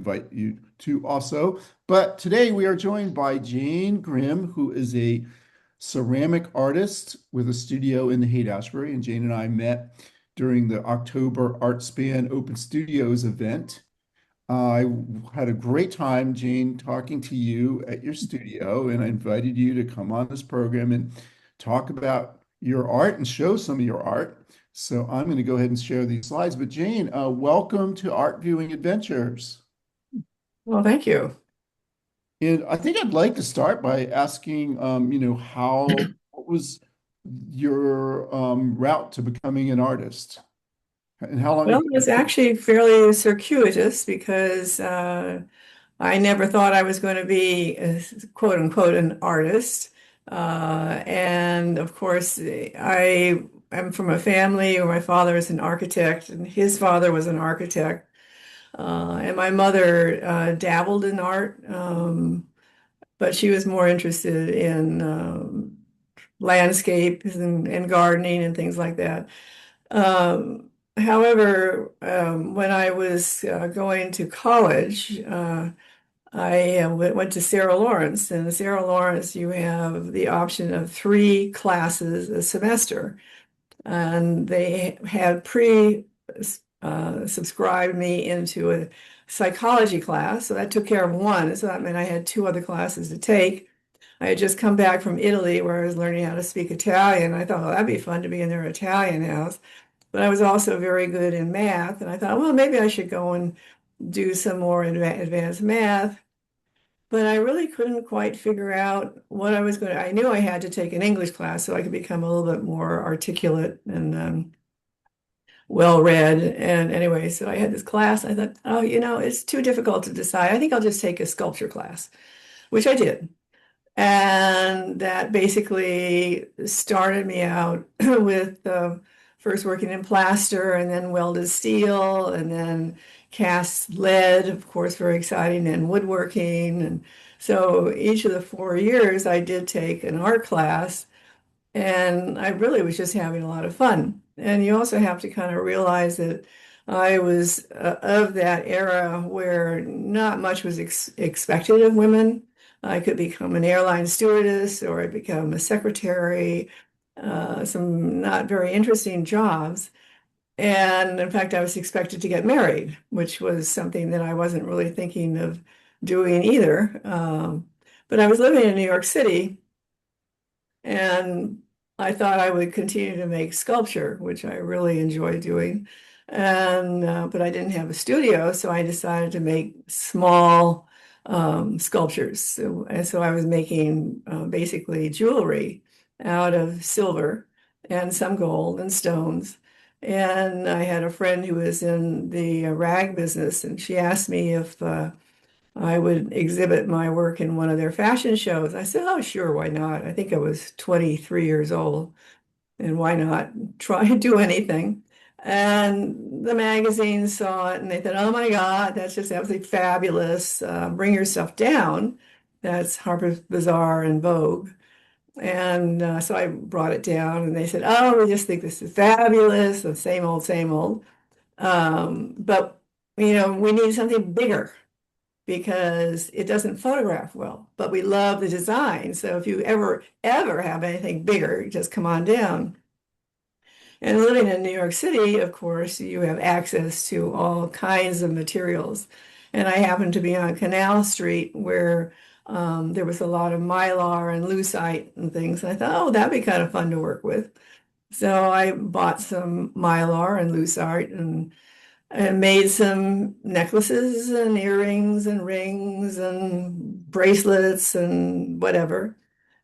invite you to also. But today we are joined by Jane Grimm, who is a ceramic artist with a studio in the Haight Ashbury. And Jane and I met during the October Artspan Open Studios event. I had a great time, Jane, talking to you at your studio, and I invited you to come on this program and talk about your art and show some of your art. So I'm going to go ahead and share these slides. But Jane, welcome to Art Viewing Adventures. Well, thank you. And I think I'd like to start by asking, what was your route to becoming an artist? And how long Well, have it you was been? actually fairly circuitous because I never thought I was going to be, quote unquote, an artist. And of course, I am from a family where my father is an architect and his father was an architect. And my mother dabbled in art, but she was more interested in landscape and gardening and things like that. However, when I was going to college, I went to Sarah Lawrence. And at Sarah Lawrence, you have the option of three classes a semester. And they had subscribed me into a psychology class. So that took care of one. So that meant I had two other classes to take. I had just come back from Italy where I was learning how to speak Italian. I thought, well, that'd be fun to be in their Italian house. But I was also very good in math, and I thought, well, maybe I should go and do some more advanced math. But I really couldn't quite figure out what I was going to. I knew I had to take an English class so I could become a little bit more articulate and well-read. And anyway, so I had this class. I thought, oh, it's too difficult to decide. I think I'll just take a sculpture class, which I did. And that basically started me out with first working in plaster and then welded steel and then cast lead, of course, very exciting, and woodworking. And so each of the 4 years I did take an art class and I really was just having a lot of fun. And you also have to kind of realize that I was of that era where not much was expected of women. I could become an airline stewardess or I'd become a secretary, some not very interesting jobs. And in fact, I was expected to get married, which was something that I wasn't really thinking of doing either. But I was living in New York City and I thought I would continue to make sculpture, which I really enjoy doing. And but I didn't have a studio, so I decided to make small sculptures. So I was making basically jewelry out of silver and some gold and stones. And I had a friend who was in the rag business, and she asked me if I would exhibit my work in one of their fashion shows. I said, oh, sure, why not? I think I was 23 years old, and why not try to do anything? And the magazines saw it and they thought, oh my God, that's just absolutely fabulous. Bring your stuff down. That's Harper's Bazaar and Vogue. And so I brought it down and they said, oh, we just think this is fabulous. The same old, same old. But, we need something bigger because it doesn't photograph well, but we love the design. So if you ever have anything bigger, just come on down. And living in New York City, of course, you have access to all kinds of materials. And I happened to be on Canal Street where there was a lot of mylar and lucite and things. And I thought, oh, that'd be kind of fun to work with. So I bought some mylar and lucite and made some necklaces and earrings and rings and bracelets and whatever,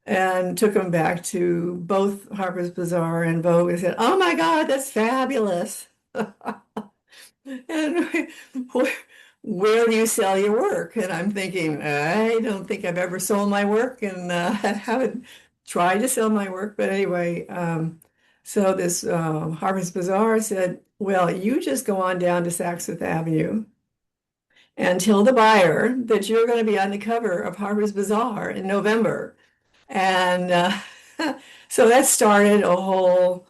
and took them back to both Harper's Bazaar and Vogue and said, "Oh my God, that's fabulous!" And where do you sell your work? And I'm thinking, I don't think I've ever sold my work, and I haven't tried to sell my work. But anyway, so this Harper's Bazaar said, well, you just go on down to Saks Fifth Avenue and tell the buyer that you're going to be on the cover of Harper's Bazaar in November. And so that started a whole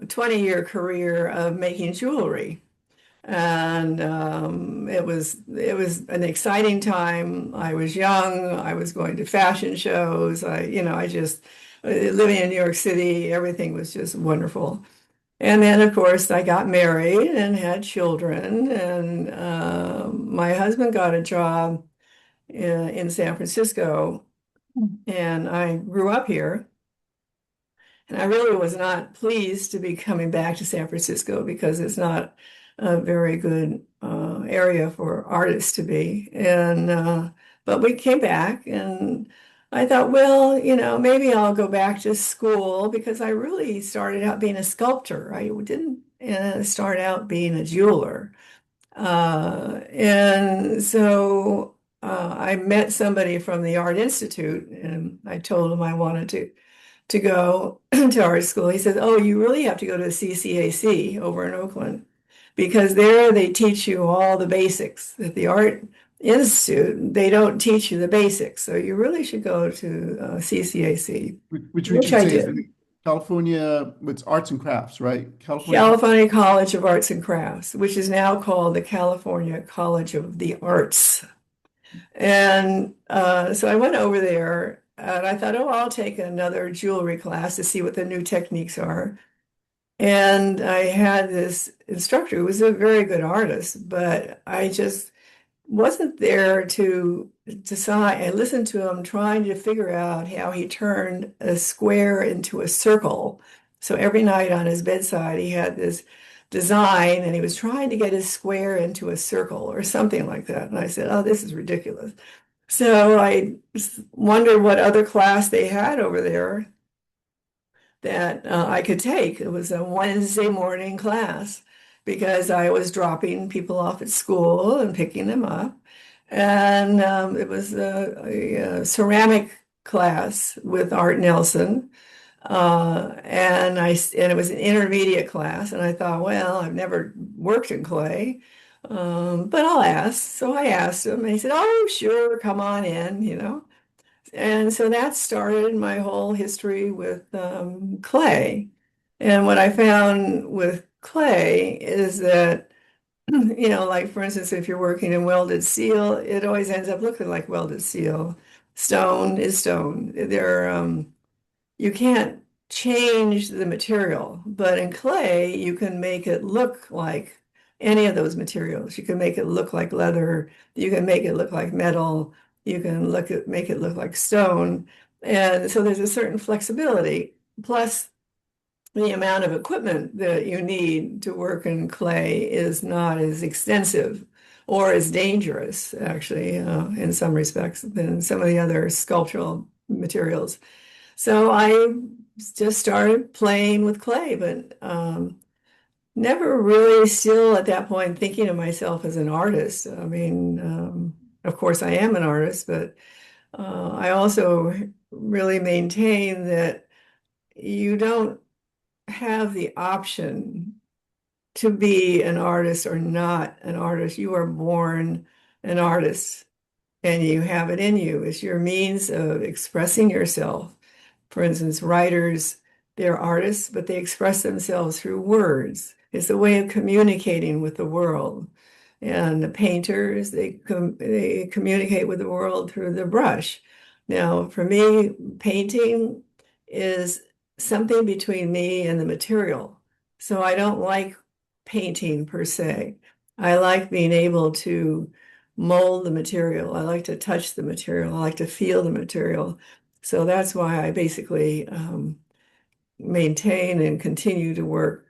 20-year career of making jewelry. And it was an exciting time. I was young. I was going to fashion shows. I just living in New York City, everything was just wonderful. And then, of course, I got married and had children. And my husband got a job in San Francisco, and I grew up here. And I really was not pleased to be coming back to San Francisco because it's not a very good area for artists to be. And but we came back, and I thought, well, maybe I'll go back to school because I really started out being a sculptor. I didn't start out being a jeweler. And so I met somebody from the Art Institute, and I told him I wanted to go to art school. He says, "Oh, you really have to go to CCAC over in Oakland because there they teach you all the basics. At the Art Institute, they don't teach you the basics. So you really should go to CCAC," which we which should I say is did. the California, it's arts and crafts, right? California. California College of Arts and Crafts, which is now called the California College of the Arts. And so I went over there and I thought, oh, I'll take another jewelry class to see what the new techniques are. And I had this instructor who was a very good artist, but I just wasn't there to decide. I listened to him trying to figure out how he turned a square into a circle. So every night on his bedside, he had this design and he was trying to get his square into a circle or something like that. And I said, oh, this is ridiculous. So I wondered what other class they had over there that I could take. It was a Wednesday morning class because I was dropping people off at school and picking them up. And it was a ceramic class with Art Nelson. And it was an intermediate class. And I thought, well, I've never worked in clay. But I'll ask. So I asked him, and he said, "Oh, sure, come on in." And so that started my whole history with clay. And what I found with clay is that, like for instance, if you're working in welded steel, it always ends up looking like welded steel. Stone is stone. You can't change the material, but in clay, you can make it look like any of those materials. You can make it look like leather. You can make it look like metal. You can make it look like stone. And so there's a certain flexibility. Plus, the amount of equipment that you need to work in clay is not as extensive or as dangerous, actually, in some respects, than some of the other sculptural materials. So I just started playing with clay, but never really still at that point thinking of myself as an artist. I mean, of course I am an artist, but I also really maintain that you don't have the option to be an artist or not an artist. You are born an artist and you have it in you. It's your means of expressing yourself. For instance, writers, they're artists, but they express themselves through words. It's a way of communicating with the world. And the painters, they communicate with the world through the brush. Now, for me, painting is something between me and the material. So I don't like painting per se. I like being able to mold the material. I like to touch the material. I like to feel the material. So that's why I basically maintain and continue to work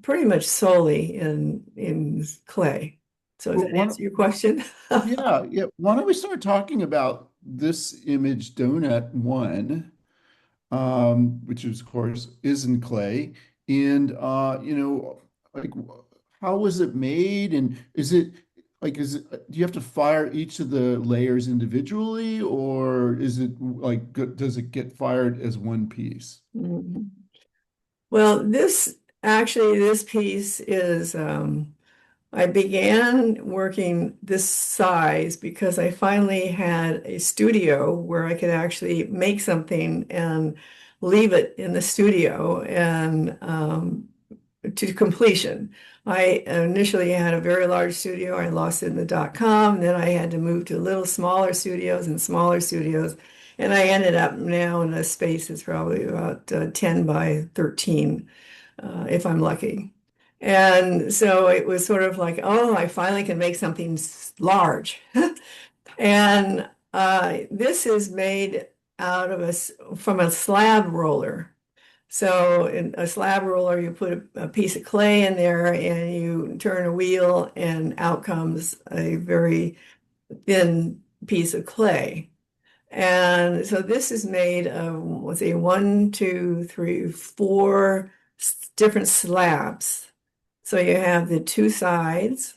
pretty much solely in clay. So does Well, that answer your question? yeah, yeah. Why don't we start talking about this image donut one, which is, of course is in clay, and like how was it made, and do you have to fire each of the layers individually, or is it like does it get fired as one piece? Mhm. Well, this piece is I began working this size because I finally had a studio where I could actually make something and leave it in the studio. And to completion. I initially had a very large studio. I lost it in the .com. Then I had to move to little smaller studios and smaller studios. And I ended up now in a space that's probably about 10 by 13, if I'm lucky. And so it was sort of like, oh, I finally can make something large. And this is made out of from a slab roller. So in a slab roller, you put a piece of clay in there and you turn a wheel and out comes a very thin piece of clay. And so this is made of, let's see, one, two, three, four different slabs. So you have the two sides,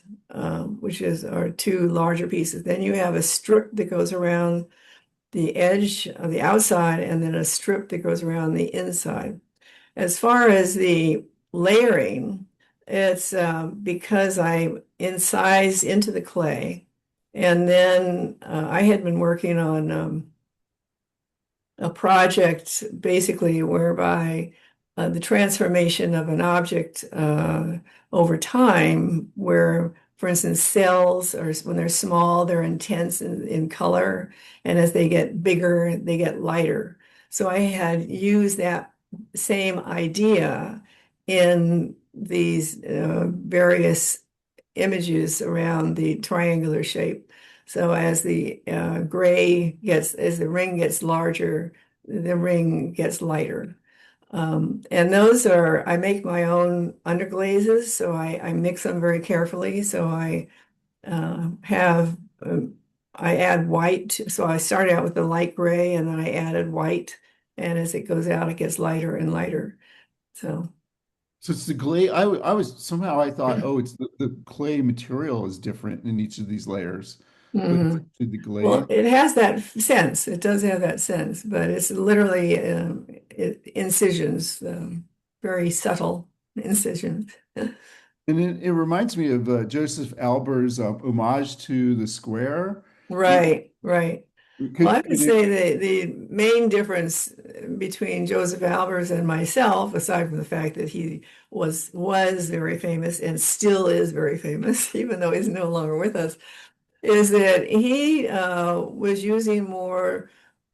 which are two larger pieces. Then you have a strip that goes around the edge of the outside, and then a strip that goes around the inside. As far as the layering, it's because I incised into the clay, and then I had been working on a project basically whereby the transformation of an object over time, where, for instance, cells, or when they're small, they're intense in color, and as they get bigger, they get lighter. So I had used that same idea in these various images around the triangular shape. So as the as the ring gets larger, the ring gets lighter. And those are, I make my own underglazes, so I mix them very carefully. So have, I add white. So I started out with the light gray and then I added white. And as it goes out, it gets lighter and lighter. So, So it's the clay. I was somehow I thought, oh, it's the clay material is different in each of these layers, but it's mhm. actually the glaze. Well, it has that sense. It does have that sense, but it's literally incisions, very subtle incisions. And it reminds me of Joseph Alber's homage to the square. It, Right, right. Well, I would could it, say the main difference between Joseph Albers and myself, aside from the fact that he was very famous and still is very famous, even though he's no longer with us, is that he was using more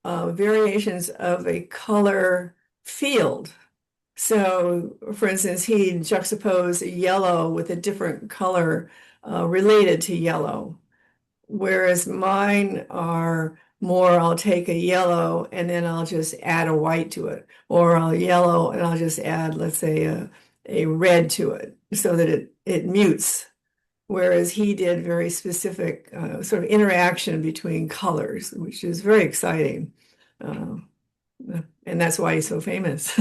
variations of a color field. So, for instance, he juxtaposed yellow with a different color related to yellow, whereas mine are more, I'll take a yellow and then I'll just add a white to it, or I'll yellow and I'll just add, let's say, a red to it so that it mutes. Whereas he did very specific sort of interaction between colors, which is very exciting. Uh, and that's why he's so famous.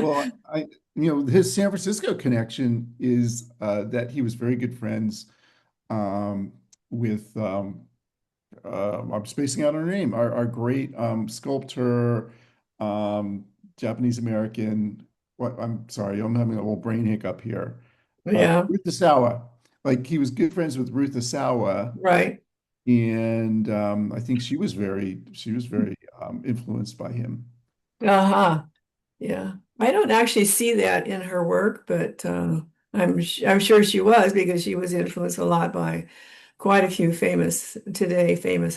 well, his San Francisco connection is that he was very good friends um, with I'm spacing out her name, our great sculptor, um, Japanese American. What I'm sorry, I'm having a little brain hiccup here. Yeah, Ruth Asawa. Like he was good friends with Ruth Asawa, right. and I think she was very influenced by him. Uh-huh. Yeah. I don't actually see that in her work, but I'm sure she was because she was influenced a lot by quite a few famous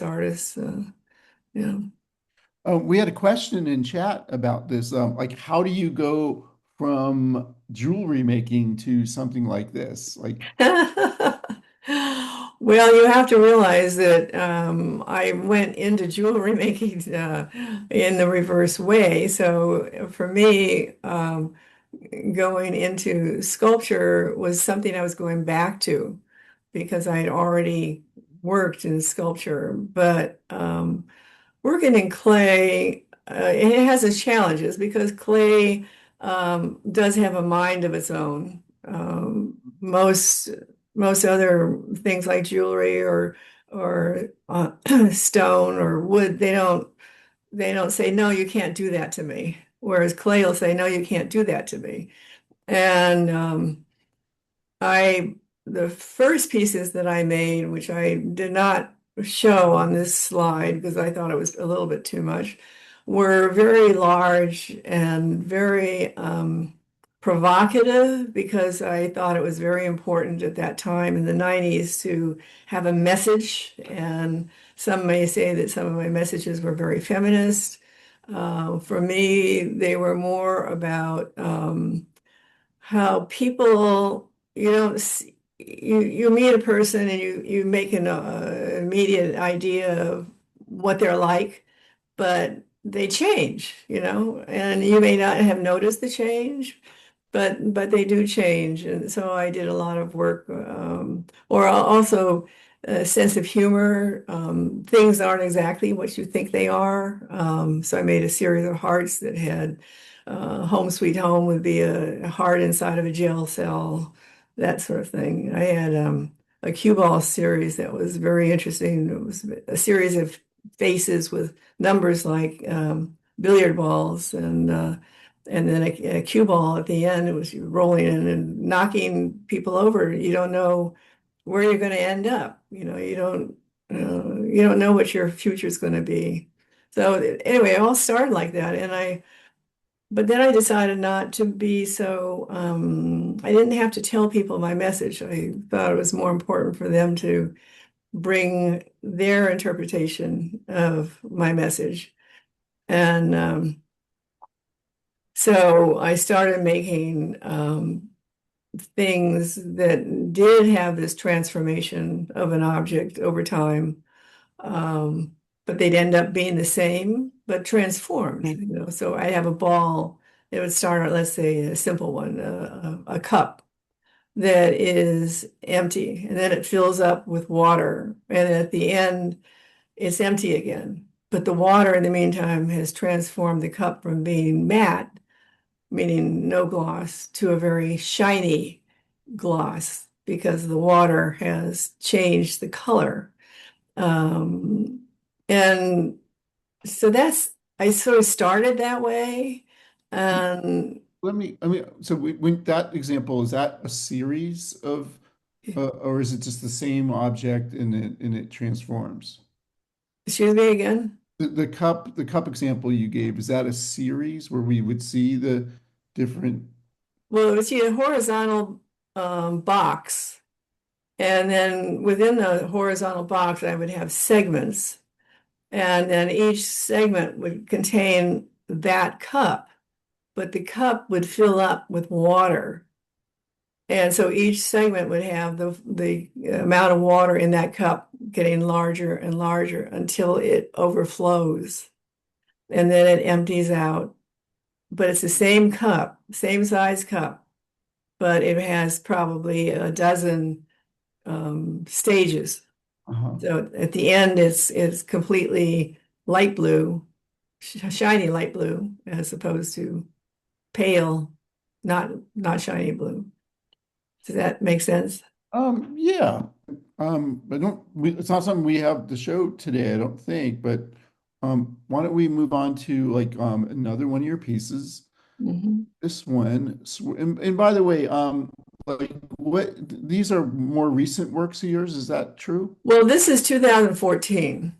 artists. Yeah. We had a question in chat about this. Like, how do you go from jewelry making to something like this? Like, Well, you have to realize that I went into jewelry making in the reverse way. So for me, going into sculpture was something I was going back to because I had already worked in sculpture. But working in clay, it has its challenges because clay does have a mind of its own. Most other things like jewelry or stone or wood, they don't say no, you can't do that to me. Whereas clay will say no, you can't do that to me. And I the first pieces that I made, which I did not show on this slide because I thought it was a little bit too much, were very large and very provocative because I thought it was very important at that time in the 90s to have a message. And some may say that some of my messages were very feminist. For me, they were more about how people, you don't see, you meet a person and you make an immediate idea of what they're like, but they change, and you may not have noticed the change, but they do change. And so I did a lot of work, or also a sense of humor. Things aren't exactly what you think they are. So I made a series of hearts that had Home Sweet Home would be a heart inside of a jail cell, that sort of thing. I had a cue ball series that was very interesting. It was a series of faces with numbers like billiard balls, and then a cue ball at the end. It was you rolling in and knocking people over. You don't know where you're going to end up. You don't know what your future is going to be. So anyway, it all started like that, but then I decided not to be so, I didn't have to tell people my message. I thought it was more important for them to bring their interpretation of my message. And so I started making things that did have this transformation of an object over time, but they'd end up being the same, but transformed. So I have a ball. It would start out, let's say, a simple one, a cup that is empty, and then it fills up with water, and at the end, it's empty again. But the water in the meantime has transformed the cup from being matte, meaning no gloss, to a very shiny gloss because the water has changed the color. And so I sort of started that way. And So when that example, is that a series of, or is it just the same object and it transforms? excuse me again. The cup example you gave, is that a series where we would see the different? Well, it was a horizontal box. And then within the horizontal box, I would have segments. And then each segment would contain that cup, but the cup would fill up with water. And so each segment would have the amount of water in that cup getting larger and larger until it overflows. And then it empties out. But it's the same cup, same size cup, but it has probably a dozen stages. Uh-huh. So at the end, it's completely light blue, shiny light blue, as opposed to pale, not shiny blue. Does that make sense? Yeah. It's not something we have to show today, I don't think, but why don't we move on to like another one of your pieces? Mhm. This one, and by the way, like what these are more recent works of yours, is that true? Well, this is 2014.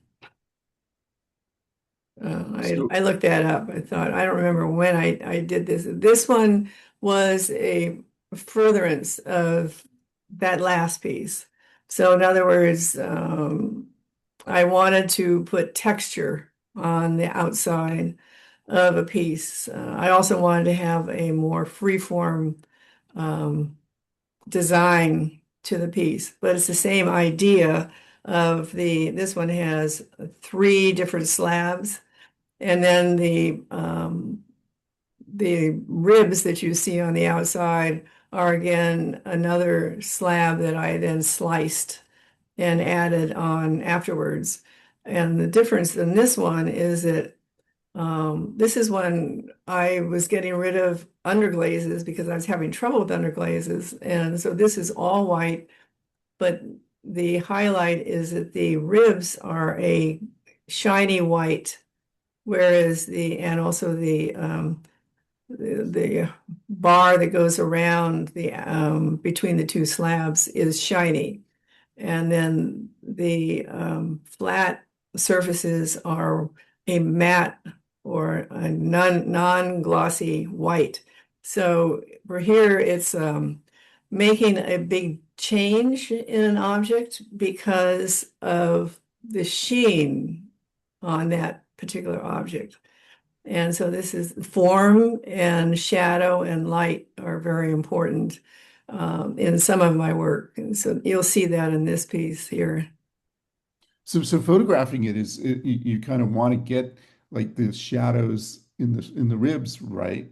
So, I looked that up. I thought, I don't remember when I did this. This one was a furtherance of that last piece. So in other words, I wanted to put texture on the outside of a piece. I also wanted to have a more freeform um, design to the piece, but it's the same idea of this one has three different slabs, and then the ribs that you see on the outside are again another slab that I then sliced and added on afterwards. And the difference in this one is that this is when I was getting rid of underglazes because I was having trouble with underglazes. And so this is all white, but the highlight is that the ribs are a shiny white, whereas and also the bar that goes around the between the two slabs is shiny. And then the flat surfaces are a matte or a non-glossy white. So for here, it's making a big change in an object because of the sheen on that particular object. And so this is form and shadow and light are very important in some of my work. And so you'll see that in this piece here. So photographing it is you kind of want to get like the shadows in the ribs, right?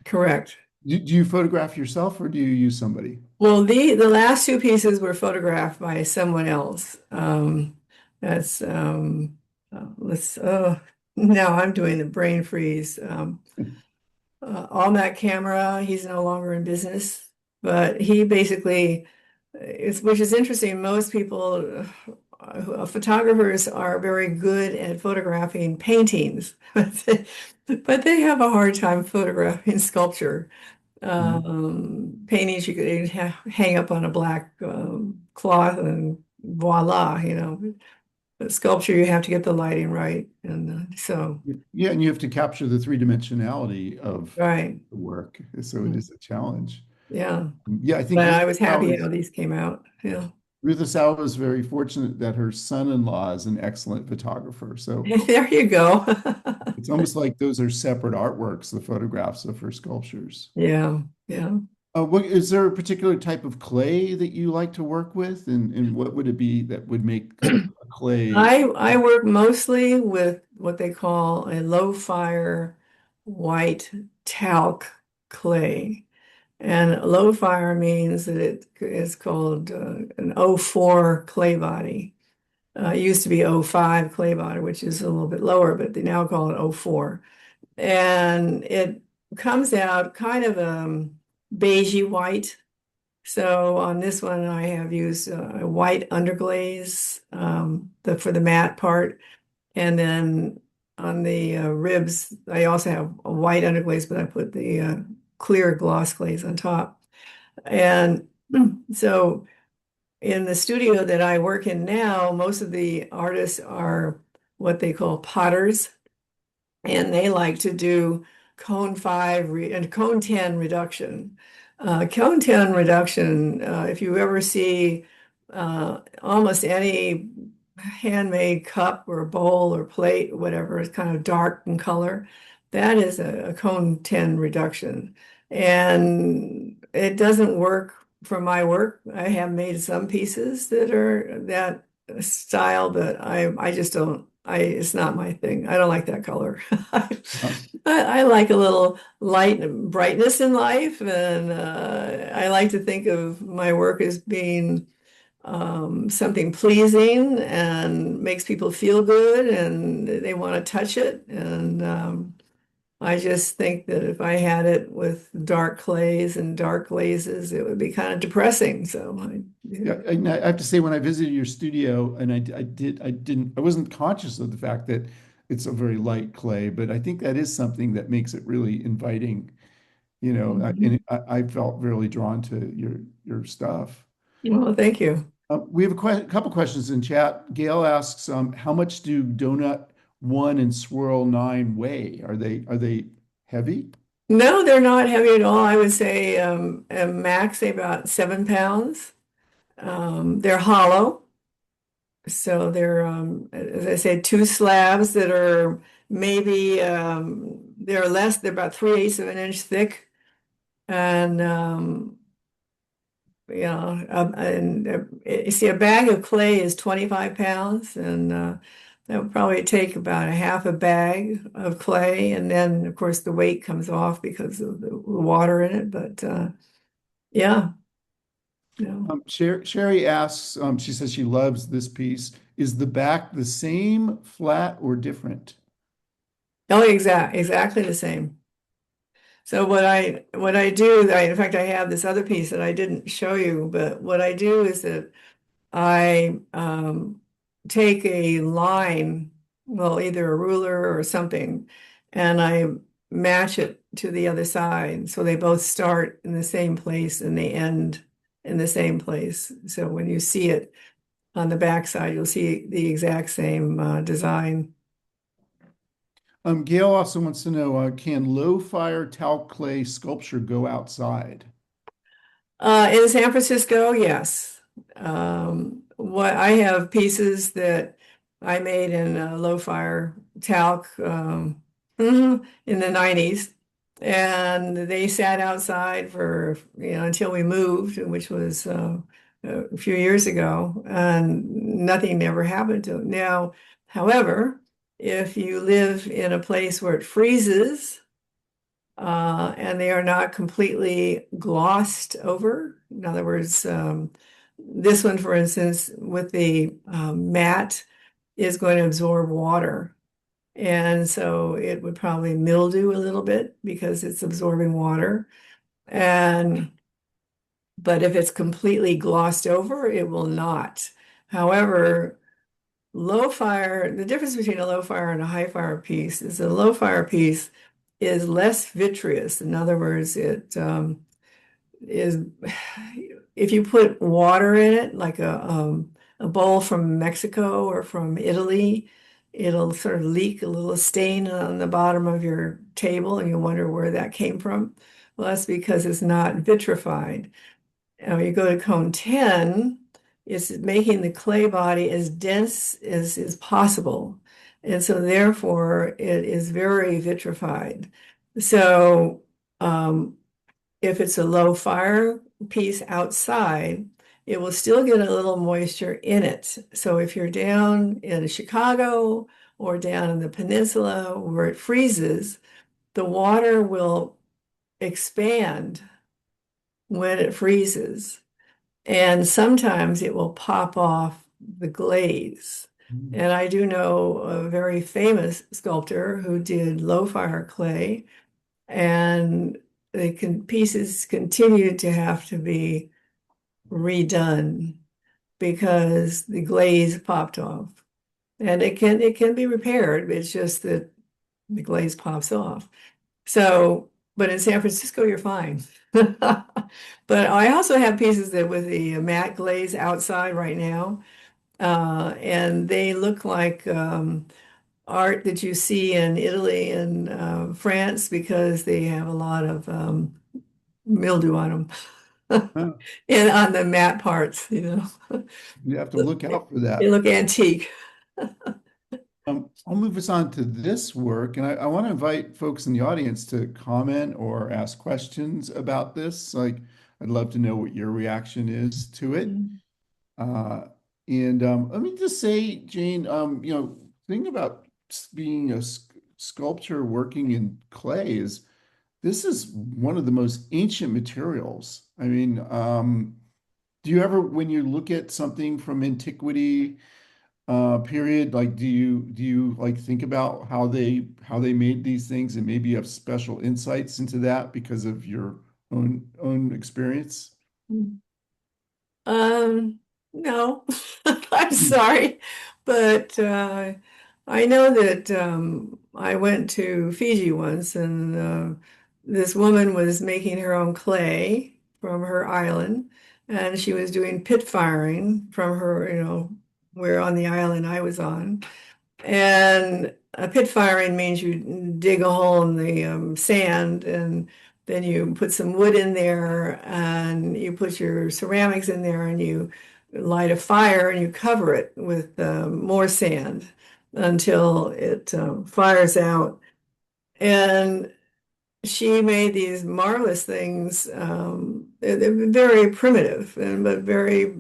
Correct. Do you photograph yourself or do you use somebody? Well, the last two pieces were photographed by someone else. That's let's now I'm doing the brain freeze. On that camera, he's no longer in business, but he basically which is interesting. Most people, photographers, are very good at photographing paintings, but they have a hard time photographing sculpture. Mhm. Paintings you could hang up on a black cloth and voila, you know. But sculpture, you have to get the lighting right, and so Yeah, and you have to capture the three dimensionality of right, the work, so it is a challenge. yeah. Yeah, I think But I was happy how these came out. Yeah, Ruth Asao is very fortunate that her son-in-law is an excellent photographer. So there you go. it's almost like those are separate artworks, the photographs of her sculptures. Yeah, yeah. What is there a particular type of clay that you like to work with, and what would it be that would make a clay? I work mostly with what they call a low fire white talc clay. And low fire means that it is called an O4 clay body. It used to be O5 clay body, which is a little bit lower, but they now call it O4. And it comes out kind of beigey white. So on this one, I have used a white underglaze for the matte part. And then on the ribs, I also have a white underglaze, but I put the clear gloss glaze on top. And so in the studio that I work in now, most of the artists are what they call potters, and they like to do cone 5 and cone 10 reduction. Cone 10 reduction, if you ever see almost any handmade cup or bowl or plate, whatever, is kind of dark in color, that is a cone 10 reduction. And it doesn't work for my work. I have made some pieces that are that style, but I just don't. It's not my thing. I don't like that color. Uh, I like a little light and brightness in life, and I like to think of my work as being something pleasing and makes people feel good, and they want to touch it. And I just think that if I had it with dark clays and dark glazes, it would be kind of depressing. So yeah. yeah, I have to say when I visited your studio, and I wasn't conscious of the fact that it's a very light clay, but I think that is something that makes it really inviting. Mhm. I felt really drawn to your stuff. Well, thank you. We have a couple questions in chat. Gail asks, how much do Donut 1 and Swirl 9 weigh? Are they heavy? No, they're not heavy at all. I would say max say about 7 pounds. They're hollow. So they're, as I said, two slabs that are maybe they're less, they're about 3/8 of an inch thick. And you see, a bag of clay is 25 pounds, and that would probably take about a half a bag of clay. And then, of course, the weight comes off because of the water in it. But yeah, yeah. Sherry asks, she says she loves this piece. Is the back the same, flat, or different? Oh, exactly the same. So what I do, in fact, I have this other piece that I didn't show you, but what I do is that I take a line, well, either a ruler or something, and I match it to the other side. So they both start in the same place and they end in the same place. So when you see it on the back side, you'll see the exact same design. Gail also wants to know, can low fire talc clay sculpture go outside? In San Francisco, yes. What I have pieces that I made in low fire talc in the 90s, and they sat outside for until we moved, which was a few years ago, and nothing ever happened to them. Now, however, if you live in a place where it freezes, and they are not completely glossed over. In other words, this one, for instance, with the mat, is going to absorb water. And so it would probably mildew a little bit because it's absorbing water. And but if it's completely glossed over, it will not. However, low fire, the difference between a low fire and a high fire piece is a low fire piece is less vitreous. In other words, it is if you put water in it, like a bowl from Mexico or from Italy, it'll sort of leak a little stain on the bottom of your table, and you wonder where that came from. Well, that's because it's not vitrified. You go to cone 10, it's making the clay body as dense as is possible. And so therefore it is very vitrified. So if it's a low fire piece outside, it will still get a little moisture in it. So if you're down in Chicago or down in the peninsula where it freezes, the water will expand when it freezes. And sometimes it will pop off the glaze. Mm. And I do know a very famous sculptor who did low fire clay, and pieces continued to have to be redone because the glaze popped off. And it can be repaired. It's just that the glaze pops off. So, but in San Francisco, you're fine. But I also have pieces that with the matte glaze outside right now, and they look like art that you see in Italy and France because they have a lot of mildew on them Oh, and on the matte parts, you have to look out for They that. look antique. I'll move us on to this work, and I want to invite folks in the audience to comment or ask questions about this. Like, I'd love to know what your reaction is to it. Mm. Uh, and let me just say, Jane, thing about being a sculptor working in clay is this is one of the most ancient materials. I mean, do you ever, when you look at something from antiquity, period, like do you like think about how they made these things and maybe you have special insights into that because of your own experience? No, I'm sorry, but I know that I went to Fiji once, and this woman was making her own clay from her island, and she was doing pit firing from her, where on the island I was on. And a pit firing means you dig a hole in the sand, and then you put some wood in there and you put your ceramics in there and you light a fire and you cover it with more sand until it fires out. And she made these marvelous things. They're very primitive, but very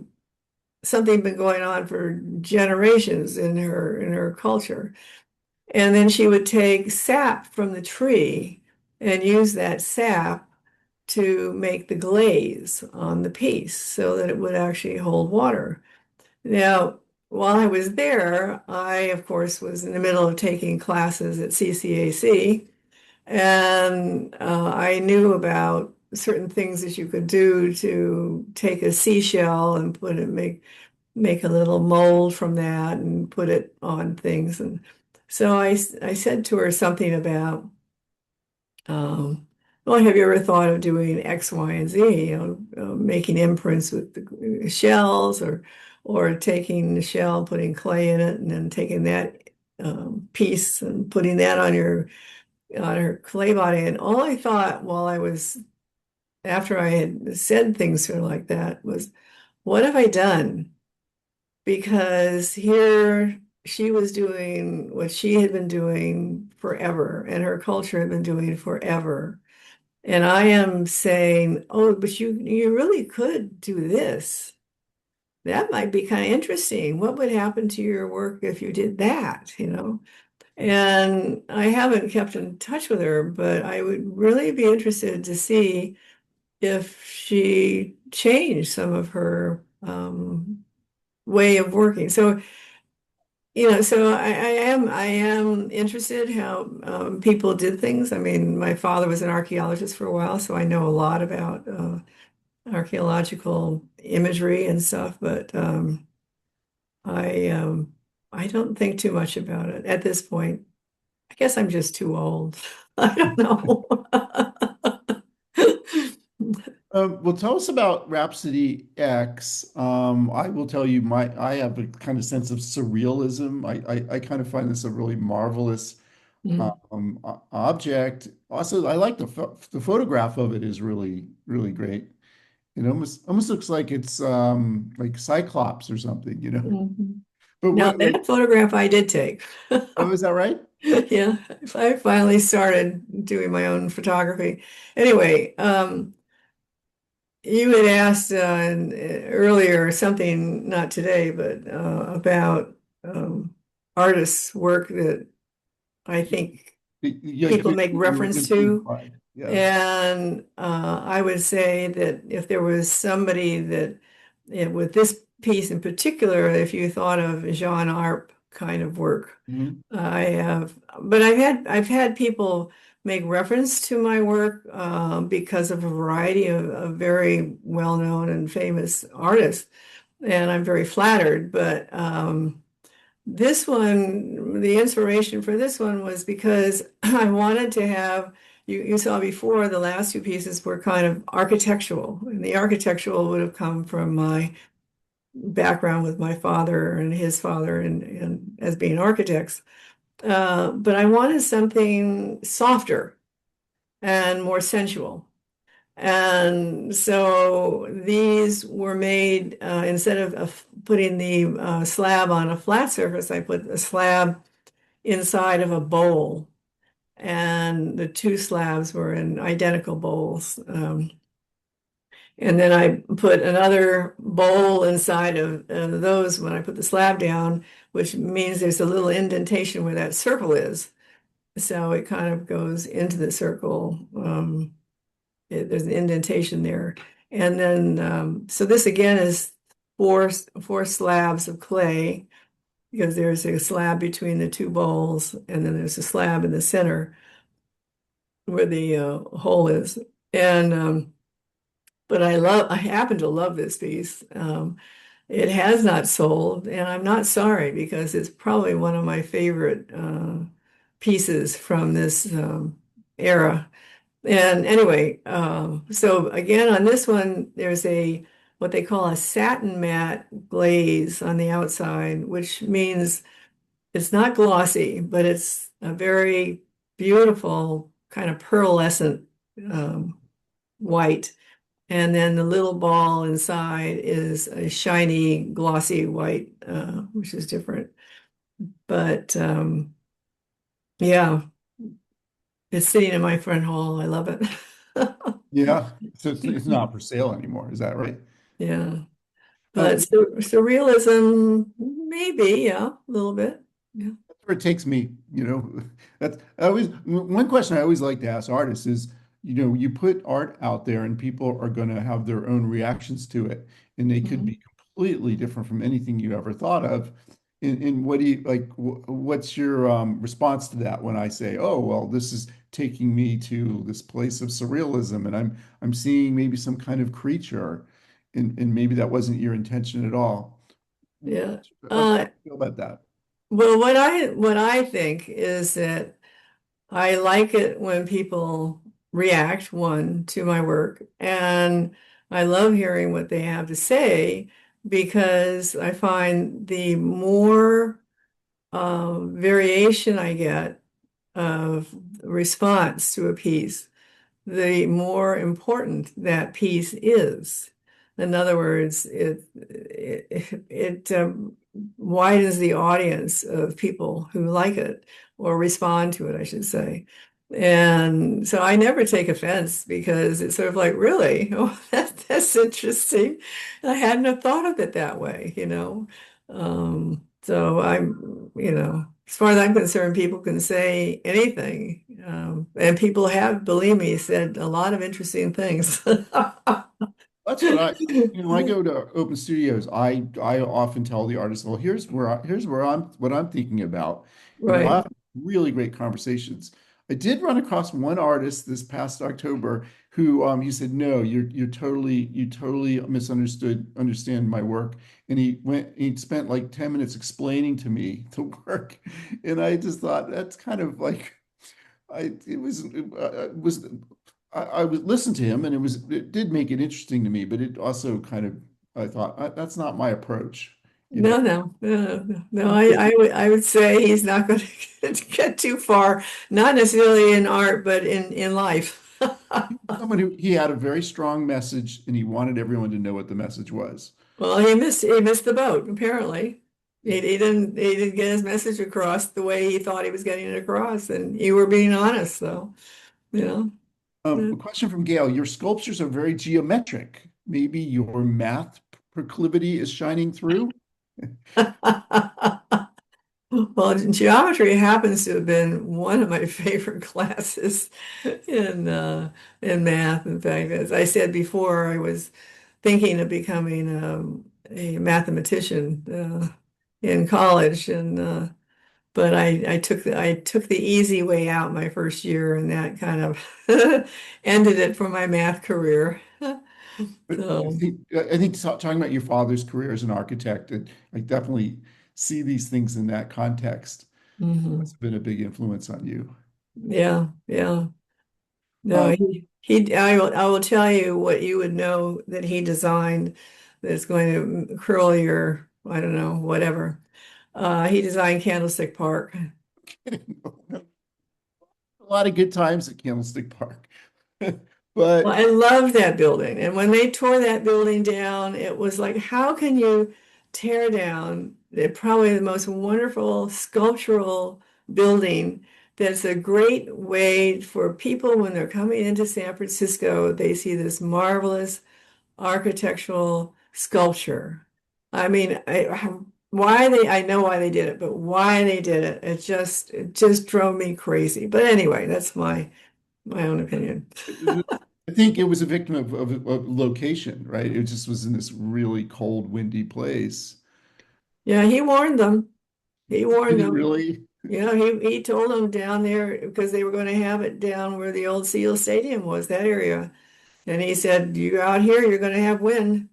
something been going on for generations in her culture. And then she would take sap from the tree and use that sap to make the glaze on the piece so that it would actually hold water. Now, while I was there, I, of course, was in the middle of taking classes at CCAC, and I knew about certain things that you could do to take a seashell and make a little mold from that and put it on things. And so I said to her something about, well, have you ever thought of doing X, Y, and Z, making imprints with the shells or taking the shell, putting clay in it, and then taking that piece and putting that on her clay body. And all I thought while I was after I had said things to her like that was, what have I done? Because here she was doing what she had been doing forever, and her culture had been doing forever. And I am saying, oh, but you really could do this. That might be kind of interesting. What would happen to your work if you did that, you know? And I haven't kept in touch with her, but I would really be interested to see if she changed some of her way of working. So, so I am interested how people did things. I mean, my father was an archaeologist for a while, so I know a lot about archaeological imagery and stuff, but I I don't think too much about it at this point. I guess I'm just too old. I don't know. Well, tell us about Rhapsody X. I will tell you I have a kind of sense of surrealism. I kind of find this a really marvelous Mm, object. Also, I like the photograph of it is really great. It almost looks like it's like Cyclops or something, you know. mhm. But Now what like that photograph I did take. oh, is that right? Yeah, I finally started doing my own photography. Anyway, you had asked earlier something, not today, but about artists' work that I think Like people make you were reference influenced to. by. Yeah. And I would say that if there was somebody that, with this piece in particular, if you thought of Jean Arp kind of work, Mhm. I have, but I've had people make reference to my work because of a variety of very well-known and famous artists, and I'm very flattered. But this one, the inspiration for this one was because I wanted to have, you saw before the last two pieces were kind of architectural, and the architectural would have come from my background with my father and his father and as being architects. But I wanted something softer and more sensual. And so these were made instead of putting the slab on a flat surface, I put the slab inside of a bowl, and the two slabs were in identical bowls. And then I put another bowl inside of those when I put the slab down, which means there's a little indentation where that circle is. So it kind of goes into the circle. There's an indentation there. And then, so this again is four slabs of clay because there's a slab between the two bowls, and then there's a slab in the center where the hole is. And but I happen to love this piece. It has not sold, and I'm not sorry because it's probably one of my favorite pieces from this era. And anyway, so again on this one, there's a what they call a satin matte glaze on the outside, which means it's not glossy, but it's a very beautiful kind of pearlescent um, white. And then the little ball inside is a shiny, glossy white, which is different. But yeah, it's sitting in my front hall. I love it. Yeah. So it's not for sale anymore. Is that right? Yeah. Uh, But surrealism, maybe, yeah, a little bit. Yeah. That's where it takes me, you know. That's I always one question I always like to ask artists is, you put art out there and people are going to have their own reactions to it, and they could Mhm. be completely different from anything you ever thought of. And what do you like? What's your response to that when I say, "Oh, well, this is taking me to this place of surrealism, and I'm seeing maybe some kind of creature, and maybe that wasn't your intention at all." Yeah. How do you feel about that? Well, what I think is that I like it when people react, one, to my work, and I love hearing what they have to say because I find the more variation I get of response to a piece, the more important that piece is. In other words, it widens the audience of people who like it or respond to it, I should say. And so I never take offense because it's sort of like, really? Oh, that's interesting. I hadn't have thought of it that way. So as far as I'm concerned, people can say anything. And people have, believe me, said a lot of interesting things. That's what when I go to open studios, I often tell the artists, well, here's where I'm what I'm thinking about. And I Right. have really great conversations. I did run across one artist this past October who he said, no, you totally understand my work. And he spent like 10 minutes explaining to me the work. And I just thought that's kind of like it was I would listen to him, and it did make it interesting to me, but it also kind of I thought that's not my approach, you know. No, no, no, no, no. Um, I would say he's not going to get too far, not necessarily in art, but in life. Someone who he had a very strong message, and he wanted everyone to know what the message was. Well, he missed the boat, apparently. He didn't get his message across the way he thought he was getting it across, and you were being honest, though. You A know. question from Gail: your sculptures are very geometric. Maybe your math proclivity is shining through. Well, geometry happens to have been one of my favorite classes in math. In fact, as I said before, I was thinking of becoming a mathematician in college, and but I took the easy way out my first year, and that kind of ended it for my math career. But So. I think talking about your father's career as an architect, I definitely see these things in that context. Mhm. That's been a big influence on you. Yeah, yeah. No, Um, I will tell you what you would know that he designed that's going to curl your, I don't know, whatever. He designed Candlestick Park. a lot of good times at Candlestick Park. Well, But I loved that building. And when they tore that building down, it was like, how can you tear down probably the most wonderful sculptural building that's a great way for people when they're coming into San Francisco, they see this marvelous architectural sculpture. I mean, I know why they did it, but why they did it, it just drove me crazy. But anyway, that's my own opinion. I think it was a victim of location, right? It just was in this really cold, windy place. Yeah, he warned them. He warned Did he them. really? He told them down there because they were going to have it down where the old Seal Stadium was, that area. And he said, "You out here, you're going to have wind."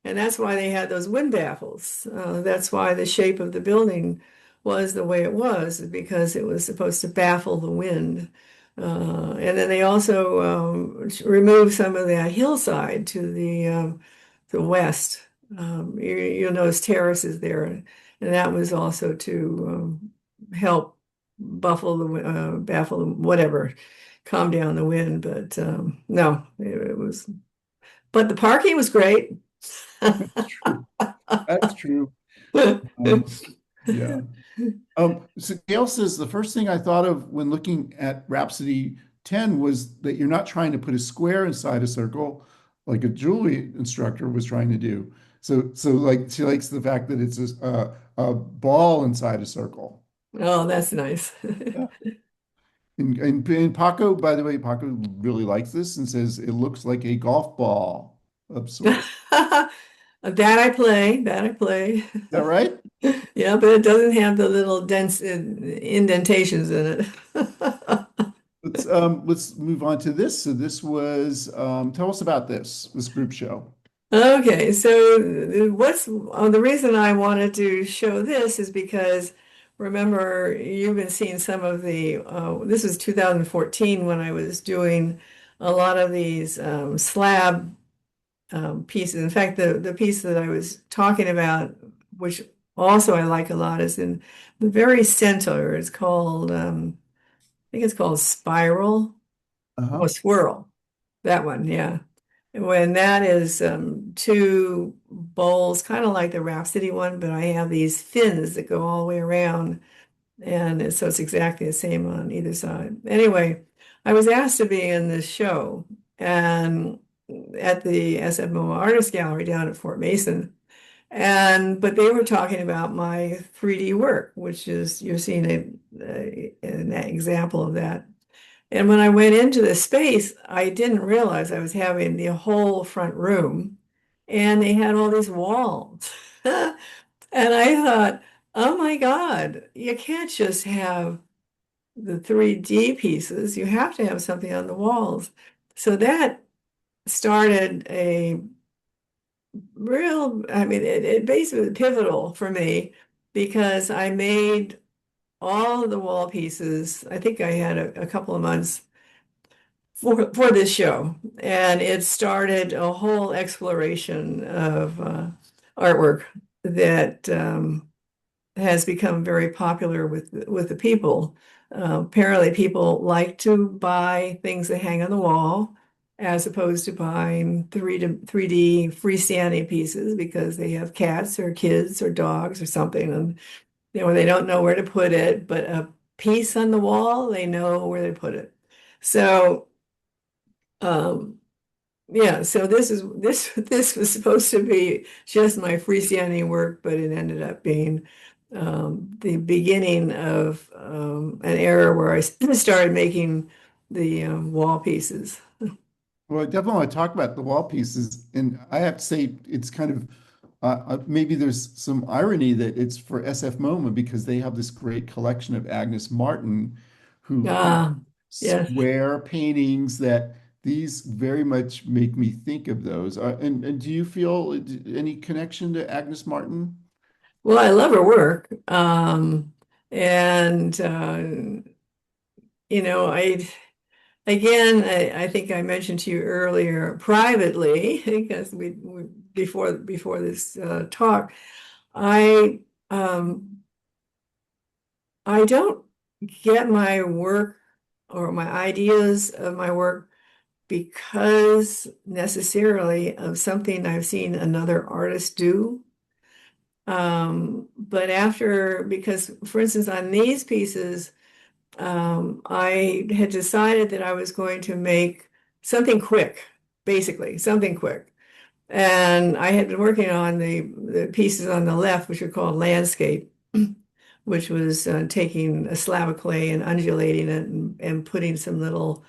And that's why they had those wind baffles. That's why the shape of the building was the way it was, because it was supposed to baffle the wind. And then they also removed some of that hillside to the west. You'll notice terraces there, and that was also to help baffle the whatever, calm down the wind. But no, it was. But the parking was great. That's true. That's true. Yeah. So Gail says the first thing I thought of when looking at Rhapsody 10 was that you're not trying to put a square inside a circle like a jewelry instructor was trying to do. So like she likes the fact that it's a ball inside a circle. Oh, that's nice. Yeah. And Paco, by the way, Paco really likes this and says it looks like a golf ball of sorts. Is That I play, that I play. that right? Yeah, but it doesn't have the little dense indentations in it. Let's move on to this. So this was tell us about this group show. Okay, so the reason I wanted to show this is because remember you've been seeing some of this was 2014 when I was doing a lot of these slab pieces. In fact, the piece that I was talking about, which also I like a lot is in the very center. It's called, I think it's called Spiral. Uh-huh. Oh, Swirl. That one, yeah. And when that is two bowls, kind of like the Rhapsody one, but I have these fins that go all the way around. So it's exactly the same on either side. Anyway, I was asked to be in this show and at the SFMO Artist Gallery down at Fort Mason. But they were talking about my 3D work, which is you're seeing an example of that. And when I went into the space, I didn't realize I was having the whole front room and they had all these walls. And I thought, oh my God, you can't just have the 3D pieces. You have to have something on the walls. So that started a real, I mean, it basically was pivotal for me because I made all of the wall pieces. I think I had a couple of months for this show, and it started a whole exploration of artwork that has become very popular with the people. Apparently, people like to buy things that hang on the wall as opposed to buying 3D freestanding pieces because they have cats or kids or dogs or something, and they don't know where to put it. But a piece on the wall, they know where to put it. So. Um, yeah, so this was supposed to be just my freestanding work, but it ended up being the beginning of an era where I started making the wall pieces. Well, I definitely want to talk about the wall pieces, and I have to say it's kind of maybe there's some irony that it's for SF MoMA because they have this great collection of Agnes Martin, who paints Ah, yes. square paintings that these very much make me think of those. And do you feel any connection to Agnes Martin? Well, I love her work. And I again, I think I mentioned to you earlier privately because we before this talk, I um, I don't get my work or my ideas of my work because necessarily of something I've seen another artist do. But because for instance, on these pieces, I had decided that I was going to make something quick, basically, something quick. And I had been working on the pieces on the left, which are called landscape, which was taking a slab of clay and undulating it and putting some little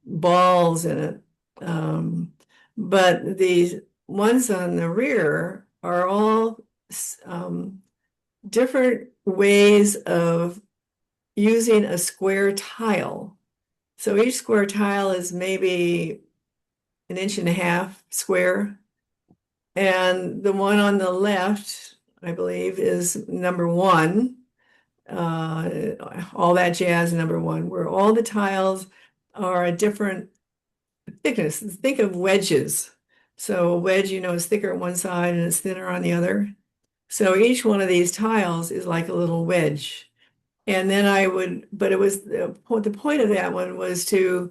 balls in it. Um, but these ones on the rear are all um, different ways of using a square tile. So each square tile is maybe an inch and a half square. And the one on the left, I believe, is number one. All that jazz, number one, where all the tiles are a different thickness. Think of wedges. So a wedge, is thicker on one side and it's thinner on the other. So each one of these tiles is like a little wedge. And then but it was the point of that one was is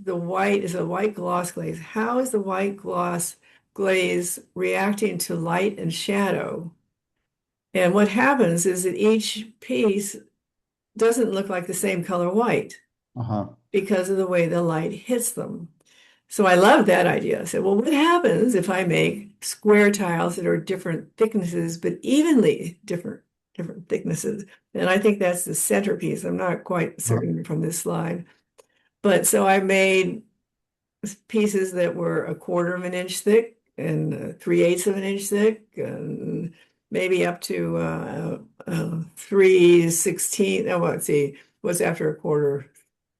a white gloss glaze? How is the white gloss glaze reacting to light and shadow? And what happens is that each piece doesn't look like the same color white Uh-huh. because of the way the light hits them. So I love that idea. I said, well, what happens if I make square tiles that are different thicknesses, but evenly different thicknesses? And I think that's the centerpiece. I'm not quite Uh-huh. certain from this slide. But so I made pieces that were a quarter of an inch thick and 3/8 of an inch thick, and maybe up to 3/16. Oh, let's see, what's after a quarter?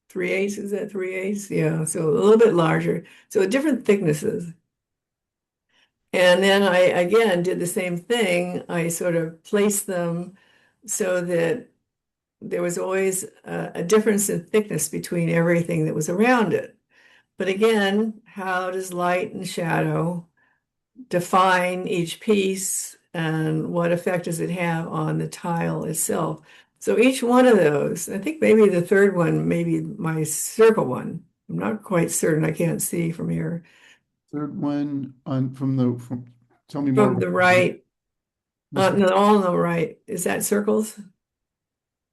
3/8, is that 3/8? Yeah, so a little bit larger. So different thicknesses. And then I again did the same thing. I sort of placed them so that there was always a difference in thickness between everything that was around it. But again, how does light and shadow define each piece? and what effect does it have on the tile itself. So each one of those, I think maybe the third one, maybe my circle one. I'm not quite certain. I can't see from here. Third one on from tell me more From about the right, this one. no, all on the right. Is that circles?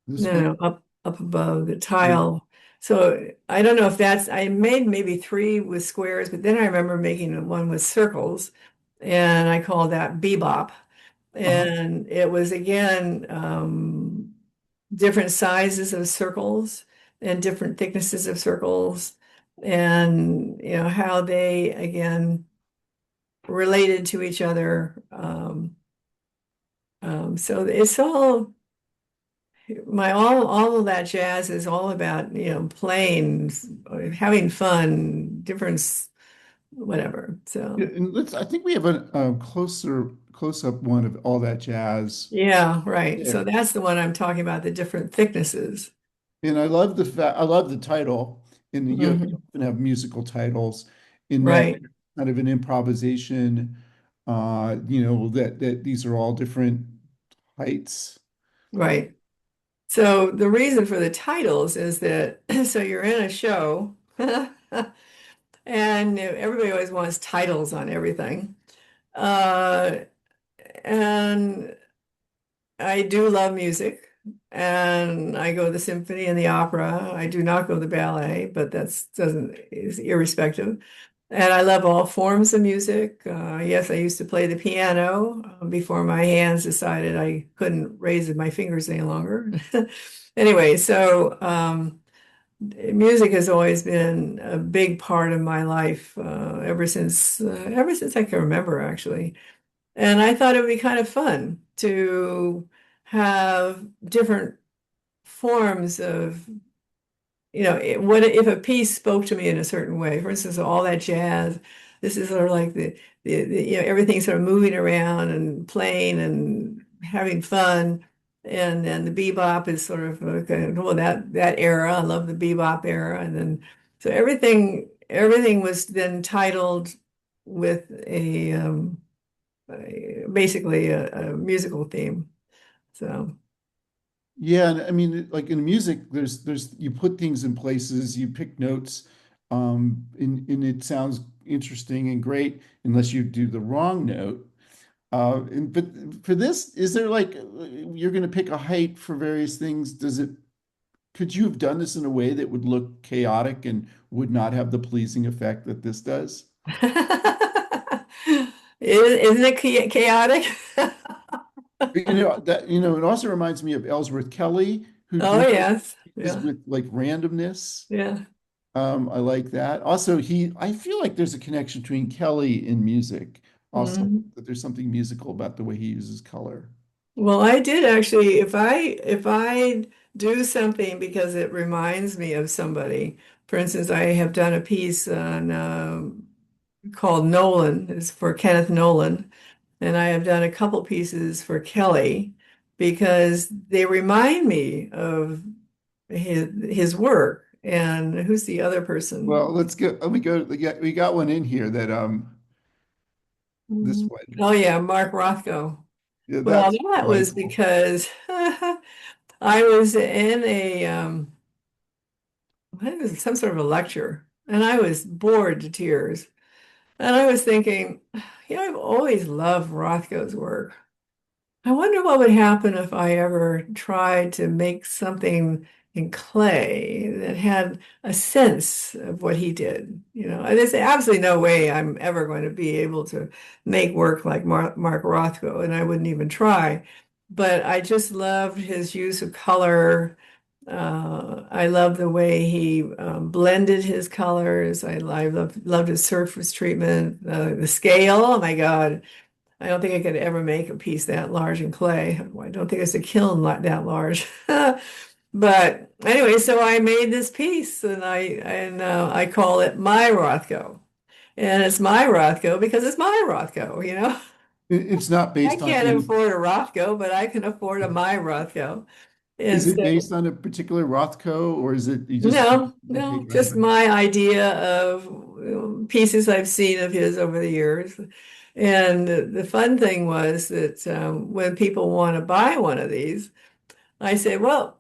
This No, one. no, up above the Yeah. tile. So I don't know if that's, I made maybe three with squares, but then I remember making one with circles, and I called that bebop. Uh-huh. And it was again different sizes of circles and different thicknesses of circles, and how they again related to each other. So it's all all of that jazz is all about playing, having fun, difference, whatever. Yeah, So and I think we have a closer close-up one of all that jazz yeah, right. So there. that's the one I'm talking about, the different thicknesses. And I love the title. And you Mhm. often have musical titles in that Right, kind of an improvisation, that these are all different heights. right. So the reason for the titles is that so you're in a show and everybody always wants titles on everything. Uh, and I do love music, and I go to the symphony and the opera. I do not go to the ballet, but that's doesn't is irrespective. And I love all forms of music. Yes, I used to play the piano before my hands decided I couldn't raise my fingers any longer. Anyway, so music has always been a big part of my life ever since I can remember, actually. And I thought it would be kind of fun to have different forms of, what if a piece spoke to me in a certain way? For instance, all that jazz, this is sort of like everything sort of moving around and playing and having fun. And then the bebop is sort of okay, well, that era. I love the bebop era. And then so everything was then titled with basically a musical theme. So Yeah, and I mean, like in music, there's you put things in places, you pick notes, and it sounds interesting and great unless you do the wrong note. But for this, is there like you're going to pick a height for various things? Could you have done this in a way that would look chaotic and would not have the pleasing effect that this does? isn't it chaotic? It also reminds me of Ellsworth Kelly, who Oh drew yes, pieces yeah, with like randomness. yeah. I like that. Also, I feel like there's a connection between Kelly and music. Also, Mhm. that there's something musical about the way he uses color. Well, I did actually. If I do something because it reminds me of somebody, for instance, I have done a piece on called Nolan. It's for Kenneth Nolan. And I have done a couple pieces for Kelly because they remind me of his work. And who's the other Well, person? let's go. We got one in here that this one. Oh yeah, Mark Rothko. Yeah, Well, that's that was delightful. because I was in a what is it, some sort of a lecture, and I was bored to tears. And I was thinking, I've always loved Rothko's work. I wonder what would happen if I ever tried to make something in clay that had a sense of what he did. And there's absolutely no way I'm ever going to be able to make work like Mark Rothko, and I wouldn't even try. But I just loved his use of color. I love the way he blended his colors. I loved his surface treatment, the scale. Oh my God. I don't think I could ever make a piece that large in clay. I don't think it's a kiln that large. But anyway, so I made this piece, and I call it my Rothko, and it's my Rothko because it's my Rothko. It's not I based on can't any. afford a Rothko, but I can afford a my Rothko. And Is it so, based on a particular Rothko, or is it you just no, you take no, just random? my idea of pieces I've seen of his over the years. And the fun thing was that when people want to buy one of these, I say, well,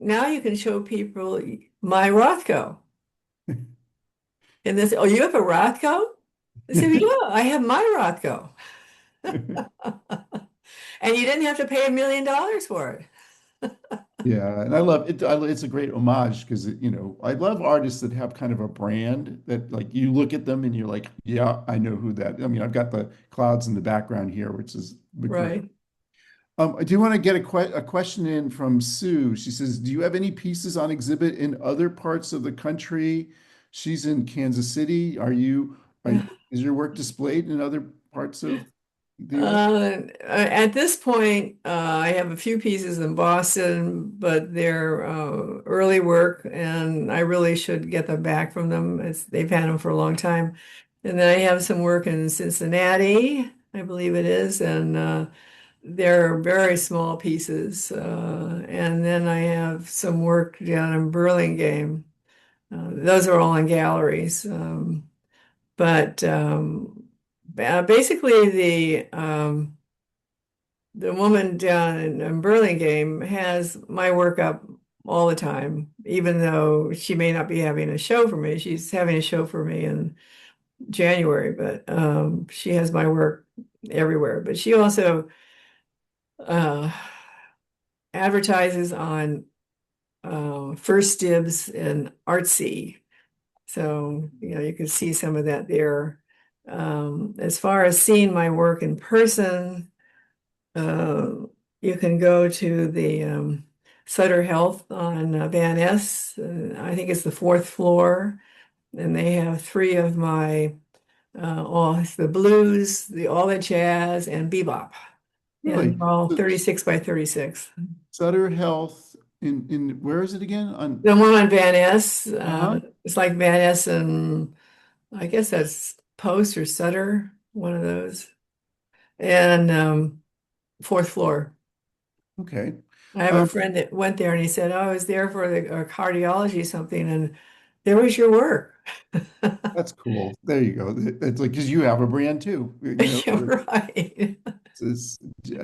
now you can show people my Rothko. And they say, oh, you have a Rothko? I said, yeah, I have my Rothko. And you didn't have to pay $1 million for it. Yeah, and I love it. It's a great homage because I love artists that have kind of a brand that like you look at them and you're like, yeah, I know who that. I mean, I've got the clouds in the background here, which is the Grimm. Right. I do want to get a question in from Sue. She says, "Do you have any pieces on exhibit in other parts of the country?" She's in Kansas City. Is your work displayed in other parts of the U.S.? At this point, I have a few pieces in Boston, but they're early work, and I really should get them back from them. They've had them for a long time. And then I have some work in Cincinnati, I believe it is, and they're very small pieces. And then I have some work down in Burlingame. Those are all in galleries. But basically, the woman down in Burlingame has my work up all the time, even though she may not be having a show for me. She's having a show for me in January, but she has my work everywhere. But she also uh, advertises on First Dibs and Artsy. So, you can see some of that there. As far as seeing my work in person, uh, you can go to the Sutter Health on Van Ness. I think it's the fourth floor, and they have three of my all the blues, all the jazz, and bebop, and Really? they're all So 36 by 36. Sutter Health in where is it again? The one on Van Ness, Uh-huh. it's like Van Ness, and I guess that's Post or Sutter, one of those, and fourth floor. Okay. I have a Um, friend that went there and he said, oh, I was there for cardiology something and there was your work. that's cool. There you go. It's like because you have a brand too. You're right. It's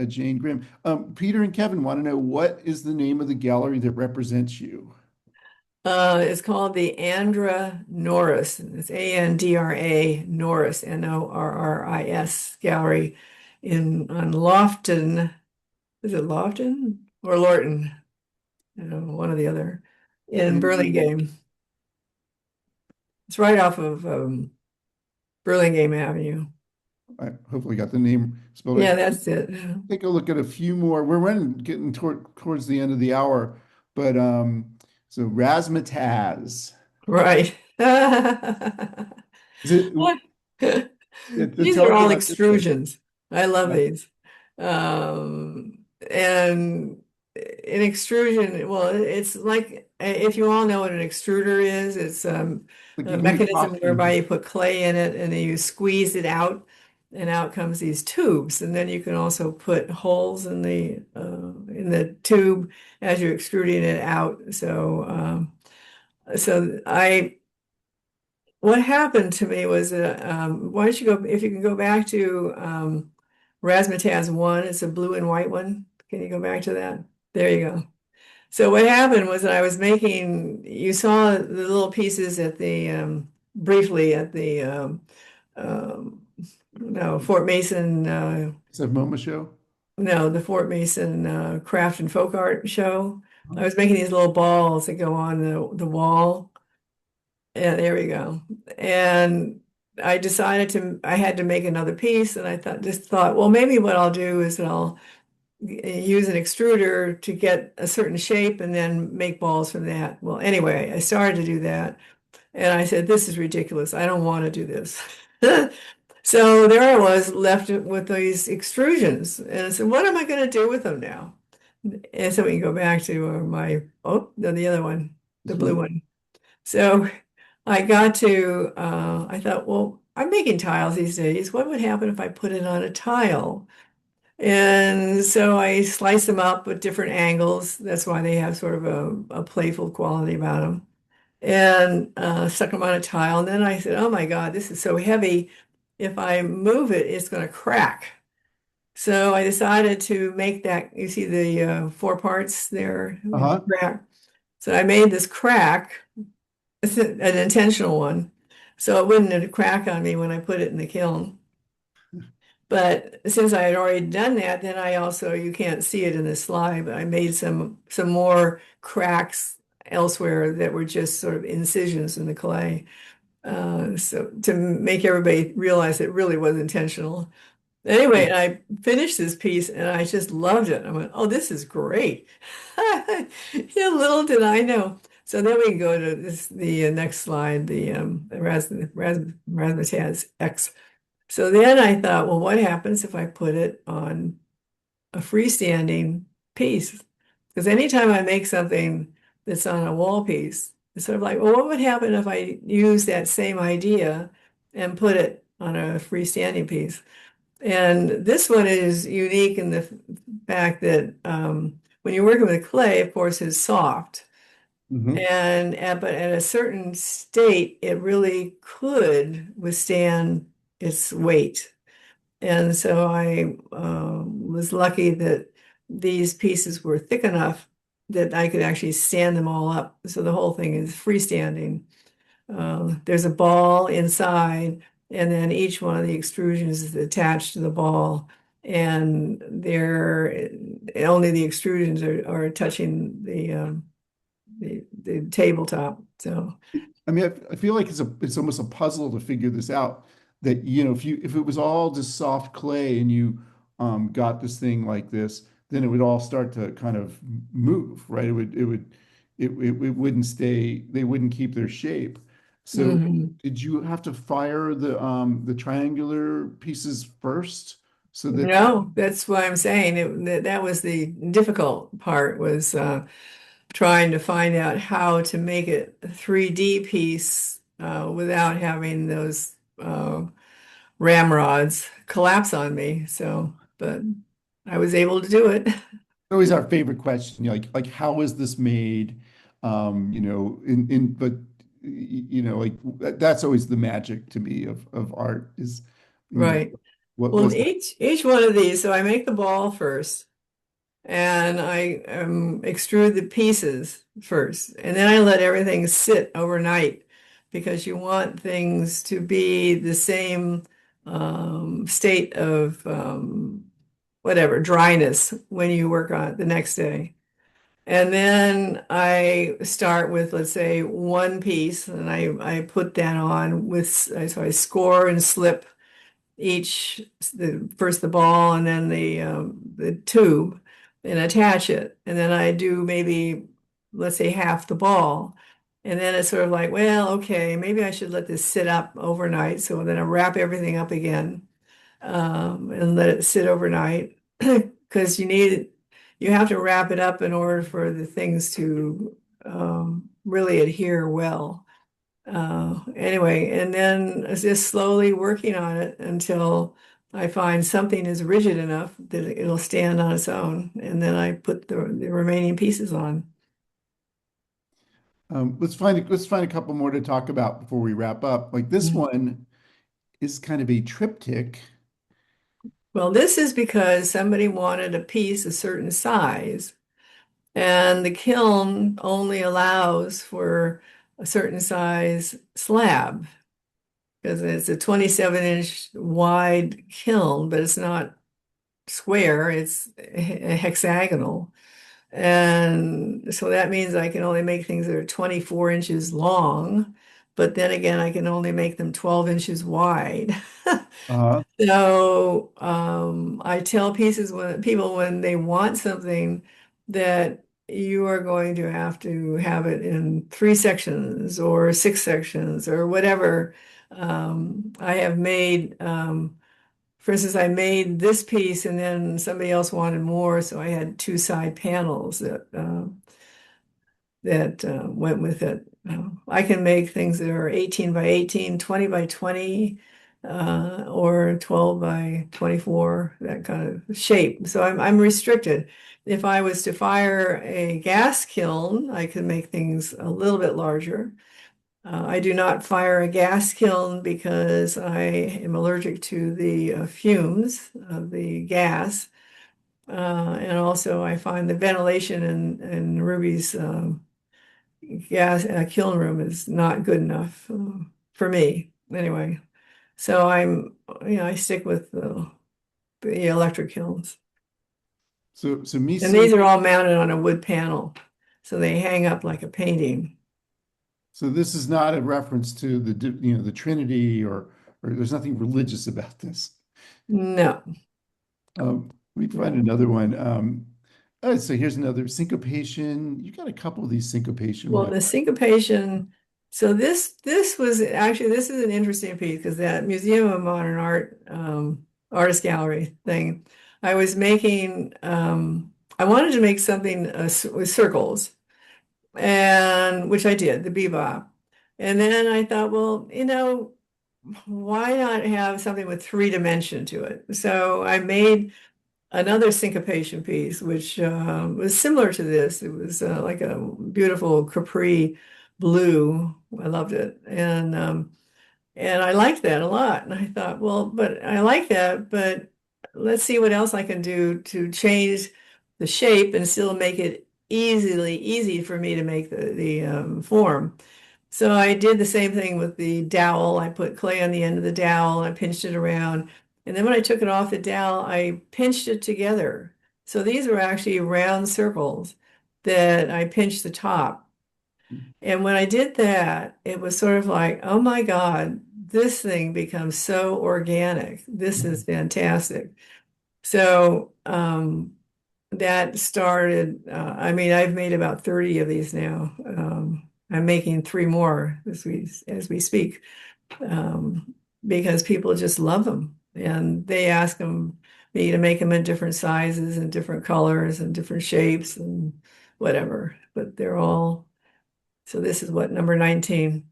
Jane Grimm. Peter and Kevin want to know what is the name of the gallery that represents you? It's called the Andra Norris. It's Andra Norris, Norris Gallery on Lofton. Is it Lofton or Lorton? One or the other in And Burlingame. It's right off of Burlingame Avenue. I hopefully got the name spelled Yeah, right. that's it. Take a look at a few more. We're getting towards the end of the hour, but so razzmatazz. Right. Is it? What? These Tell are me all about this one. extrusions. I love Yeah, these. And an extrusion, well, it's like if you all know what an extruder is, it's like you a can make mechanism whereby costumes. you put clay in it and then you squeeze it out, and out comes these tubes. And then you can also put holes in the tube as you're extruding it out. So what happened to me was why don't you go if you can go back to Razzmatazz 1, it's a blue and white one. Can you go back to that? There you go. So what happened was that I was making, you saw the little pieces at the briefly at the um, no Fort Mason It's a MoMA show. no the Fort Mason craft and folk art show. I was making these little balls that go on the wall. Yeah, there we go. And I had to make another piece, and I thought, well, maybe what I'll do is I'll use an extruder to get a certain shape and then make balls from that. Well, anyway, I started to do that, and I said, this is ridiculous. I don't want to do this. So there I was left with these extrusions, and I said, what am I going to do with them now? And so we can go back to oh, no, the other one, the This blue one. one. So I thought, well, I'm making tiles these days. What would happen if I put it on a tile? And so I slice them up at different angles. That's why they have sort of a playful quality about them. And stuck them on a tile. And then I said, oh my God, this is so heavy. If I move it, it's going to crack. So I decided to make that, you see the four parts there, Uh-huh. crack. So I made this crack, it's an intentional one. So it wouldn't crack on me when I put it in the kiln. But since I had already done that, then I also, you can't see it in the slide, but I made some more cracks elsewhere that were just sort of incisions in the clay. So to make everybody realize it really was intentional. Anyway, I finished this piece and I just loved it. I went, oh, this is great. Yeah, little did I know. So then we can go to the next slide, the razzmatazz X. So then I thought, well, what happens if I put it on a freestanding piece? Because anytime I make something that's on a wall piece, it's sort of like, well, what would happen if I use that same idea and put it on a freestanding piece? And this one is unique in the fact that when you're working with clay, of course, it's soft. Hmm. But at a certain state, it really could withstand its weight. And so I was lucky that these pieces were thick enough that I could actually stand them all up. So the whole thing is freestanding. There's a ball inside, and then each one of the extrusions is attached to the ball, and they're only the extrusions are touching the tabletop. So I mean, I feel like it's almost a puzzle to figure this out. That, if it was all just soft clay and you got this thing like this, then it would all start to kind of move, right? It wouldn't stay, they wouldn't keep their shape. So mhm. did you have to fire the triangular pieces first so that No, that's what I'm saying. That was the difficult part was trying to find out how to make it a 3D piece without having those ramrods collapse on me. So, but I was able to do it. always our favorite question, like how is this made? But like that's always the magic to me of art is, you know, Right. what Well, what's the each one of these, so I make the ball first and I extrude the pieces first, and then I let everything sit overnight because you want things to be the same state of whatever dryness when you work on it the next day. And then I start with, let's say, one piece, and I put that on with, so I score and slip each, first the ball and then the tube, and attach it. And then I do maybe, let's say, half the ball. And then it's sort of like, well, okay, maybe I should let this sit up overnight. So then I wrap everything up again and let it sit overnight because you have to wrap it up in order for the things to really adhere well. Anyway, and then it's just slowly working on it until I find something is rigid enough that it'll stand on its own, and then I put the remaining pieces on. let's find a couple more to talk about before we wrap up. Like this Mhm. one is kind of a triptych. Well, this is because somebody wanted a piece a certain size, and the kiln only allows for a certain size slab because it's a 27-inch wide kiln, but it's not square, it's hexagonal. And so that means I can only make things that are 24 inches long, but then again, I can only make them 12 inches wide. Uh-huh. So I tell pieces when people when they want something that you are going to have it in 3 sections or 6 sections or whatever. I have made for instance, I made this piece and then somebody else wanted more, so I had two side panels that went with it. I can make things that are 18 by 18, 20 by 20. or 12 by 24, that kind of shape. So I'm restricted. If I was to fire a gas kiln, I could make things a little bit larger. I do not fire a gas kiln because I am allergic to the fumes of the gas. And also, I find the ventilation in Ruby's gas kiln room is not good enough for me. Anyway, so I stick with the electric kilns. So me And seeing, these are all mounted on a wood panel, so they hang up like a painting. so this is not a reference to the Trinity, or there's nothing religious about this. No, Let me find no. another one. So here's another syncopation. You got a couple of these syncopation Well, ones. the syncopation. So this was actually this is an interesting piece because that Museum of Modern Art artist gallery thing. I was making. I wanted to make something with circles, and which I did, the bebop. And then I thought, well, why not have something with three dimension to it? So I made another syncopation piece, which was similar to this. It was like a beautiful Capri blue. I loved it, and I liked that a lot. And I thought, well, but I like that, but let's see what else I can do to change the shape and still make it easy for me to make the form. So I did the same thing with the dowel. I put clay on the end of the dowel, I pinched it around. And then when I took it off the dowel, I pinched it together. So these were actually round circles that I pinched the top. And when I did that, it was sort of like, oh my God, this thing becomes so organic. This is fantastic. So that started, I mean, I've made about 30 of these now. I'm making three more as we speak, um, because people just love them. And they ask me to make them in different sizes and different colors and different shapes and whatever. But they're all, so this is what, number 19.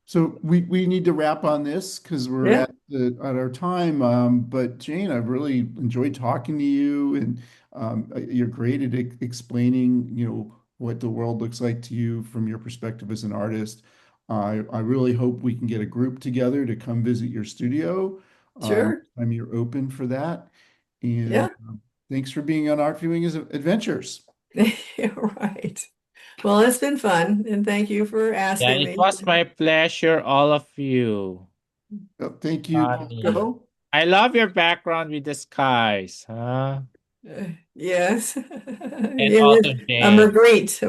So we need to wrap on this because we're Yeah, at our time. But Jane, I've really enjoyed talking to you, and you're great at explaining, what the world looks like to you from your perspective as an artist. I really hope we can get a group together to come visit your studio. sure. I'm you're open for that. And Yeah, thanks for being on Art Viewing Adventures. right. Well, it's been fun. And thank you for Yeah, asking it me. was my pleasure, all of you. Thank you, Rodney. Coco. I love your background with the skies, huh? Yes. And Yeah, also Jane. A Magritte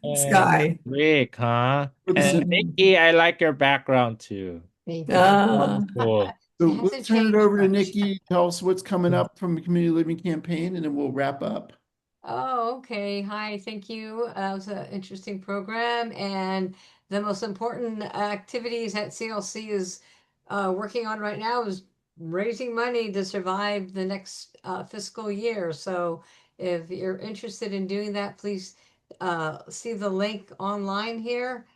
And sky. Rick, huh? For the And syn- Mhm. Nikki, I like your background too. Thank you. Ah, Wonderful. So It let's hasn't turn it changed over to much. Nikki. Tell us what's coming up from the Community Living Campaign, and then we'll wrap up. Oh, okay. Hi, thank you. It was an interesting program, and the most important activities that CLC is working on right now is raising money to survive the next fiscal year. So, if you're interested in doing that, please see the link online here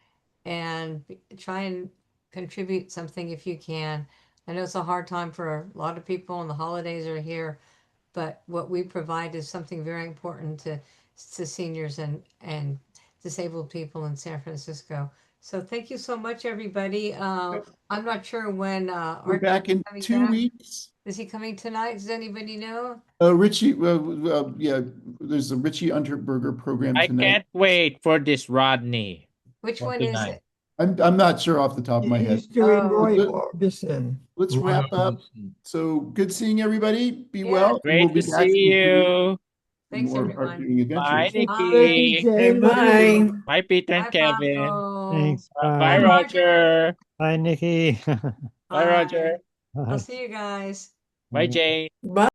and try and contribute something if you can. I know it's a hard time for a lot of people, and the holidays are here, but what we provide is something very important to seniors and disabled people in San Francisco. So thank you so much, everybody. I'm not sure when We're Art back in coming two back. weeks. Is he coming tonight? Does anybody know? Richie, yeah, there's a Richie Unterberger program I tonight. can't wait for this Rodney Which for one is tonight. it? I'm not sure off the top of my head. He's doing Oh, Roy Let- Orbison. Let's Roy wrap up. Orbison. So good seeing everybody. Be yeah. well, and we'll Great be to back see in 2 weeks you. for Thanks, more Art everyone. Viewing Bye, Adventures. Thank Bye. you, Nikki. okay, Jane. bye. Bye, Peter and Bye, Kevin. Pablo. Thanks. Bye, Bye, Bye. Roger. Roger. Bye, Nikki. Bye, Roger. Bye. I'll see you guys. Bye, Jane. Bye.